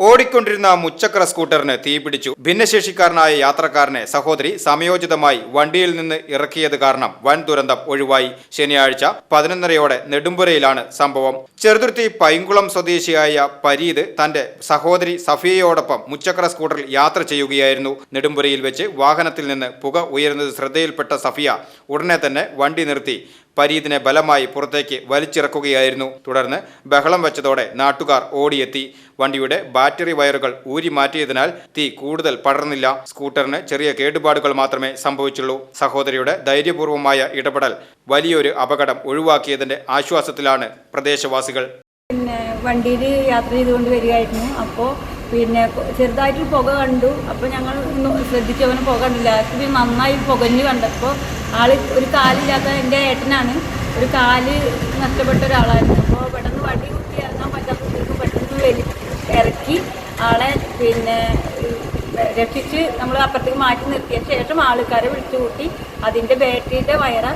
ഓടിക്കൊണ്ടിരുന്ന മുച്ചക്ര സ്കൂട്ടറിന് തീപിടിച്ചു. ഭിന്നശേഷിക്കാരനായ യാത്രക്കാരനെ സഹോദരി സമയോചിതമായി വണ്ടിയിൽ നിന്ന് ഇറക്കിയത് കാരണം വൻ ദുരന്തം ഒഴിവായി. ശനിയാഴ്ച 11:30 നെടുമ്പുരയിലാണ് സംഭവം. ചെറുതുരുത്തി പൈങ്കുളം സ്വദേശിയായ പരീദ് തന്റെ സഹോദരി സഫിയയോടൊപ്പം മുച്ചക്ര സ്കൂട്ടറിൽ യാത്ര ചെയ്യുകയായിരുന്നു. നെടുമ്പുരയിൽ വെച്ച് വാഹനത്തിൽ നിന്ന് പുക ഉയരുന്നത് ശ്രദ്ധയിൽപ്പെട്ട സഫിയ ഉടനെ തന്നെ വണ്ടി നിർത്തി പരീദിനെ ബലമായി പുറത്തേക്ക് വലിച്ചിറക്കുകയായിരുന്നു. തുടർന്ന് ബഹളം വെച്ചതോടെ നാട്ടുകാർ ഓടിയെത്തി. വണ്ടിയുടെ ബാറ്ററി വയറുകൾ ഊരി മാറ്റിയതിനാൽ തീ കൂടുതൽ പടർന്നില്ല. സ്കൂട്ടറിന് ചെറിയ കേടുപാടുകൾ മാത്രമേ സംഭവിച്ചുള്ളൂ. സഹോദരിയുടെ ധൈര്യപൂർവമായ ഇടപെടൽ വലിയൊരു അപകടം ഒഴിവാക്കിയതിന്റെ ആശ്വാസത്തിലാണ് പ്രദേശവാസികൾ. വണ്ടിയിൽ യാത്ര ചെയ്തുകൊണ്ട് വരികയായിരുന്നു. അപ്പോൾ ചെറുതായിട്ട് പുക കണ്ടു. അപ്പോൾ ഞങ്ങൾ ശ്രദ്ധിച്ചവന് പുക കണ്ടില്ല. ലാസ്റ്റ് നന്നായി പുകഞ്ഞ് കണ്ടപ്പോൾ ഒരു കാലില്ലാത്ത എൻ്റെ ഏട്ടനാണ്. ഒരു കാല് നഷ്ടപ്പെട്ട ഒരാളായിരുന്നു. അപ്പോൾ പെട്ടെന്ന് വണ്ടി കുത്തി ഇറങ്ങാൻ പറ്റാത്തതിലേക്ക് പെട്ടെന്ന് ഇറക്കി ആളെ രക്ഷിച്ച് നമ്മൾ അപ്പുറത്തേക്ക് മാറ്റി നിർത്തിയ ശേഷം ആൾക്കാരെ വിളിച്ചു കൂട്ടി അതിൻ്റെ ബാറ്ററിയുടെ വയറ്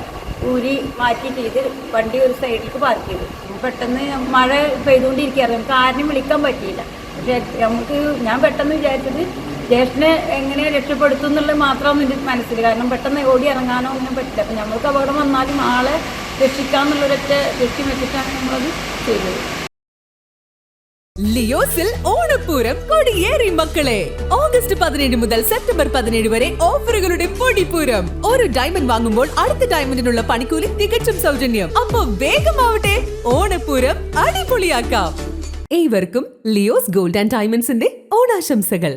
ഊരി മാറ്റി ചെയ്ത് വണ്ടി ഒരു സൈഡിലേക്ക് പാർക്ക് ചെയ്തു. പെട്ടെന്ന് മഴ പെയ്തുകൊണ്ടിരിക്കുകയായിരുന്നു. നമുക്ക് ആരെയും വിളിക്കാൻ പറ്റിയില്ല. പക്ഷേ ഞാൻ പെട്ടെന്ന് വിചാരിച്ചത് ജ്യേഷ്ഠനെ എങ്ങനെ രക്ഷപ്പെടുത്തും എന്നുള്ളത് മാത്രമൊന്നും എൻ്റെ മനസ്സിൽ. കാരണം പെട്ടെന്ന് ഓടി ഇറങ്ങാനോ ഒന്നും പറ്റില്ല. അപ്പം നമ്മൾക്ക് അപകടം വന്നാലും ആളെ രക്ഷിക്കാമെന്നുള്ളൊരൊറ്റ ലക്ഷ്യം വെച്ചിട്ടാണ് നമ്മളത് ചെയ്തത്. ലിയോസിൽ ഓണപ്പൂരം കൊടിയേറി മക്കളെ. ഓഗസ്റ്റ് 17 മുതൽ സെപ്റ്റംബർ 17 വരെ ഓഫറുകളുടെ പൊടിപ്പൂരം. ഒരു ഡയമണ്ട് വാങ്ങുമ്പോൾ അടുത്ത ഡയമണ്ടിനുള്ള പണിക്കൂലി തികച്ചും സൗജന്യം. അപ്പൊ വേഗമാവട്ടെ, ഓണപ്പൂരം അടിപൊളിയാക്കാം. ഏവർക്കും ലിയോസ് ഗോൾഡ് ആൻഡ് ഡയമണ്ട്സിന്റെ ഓണാശംസകൾ.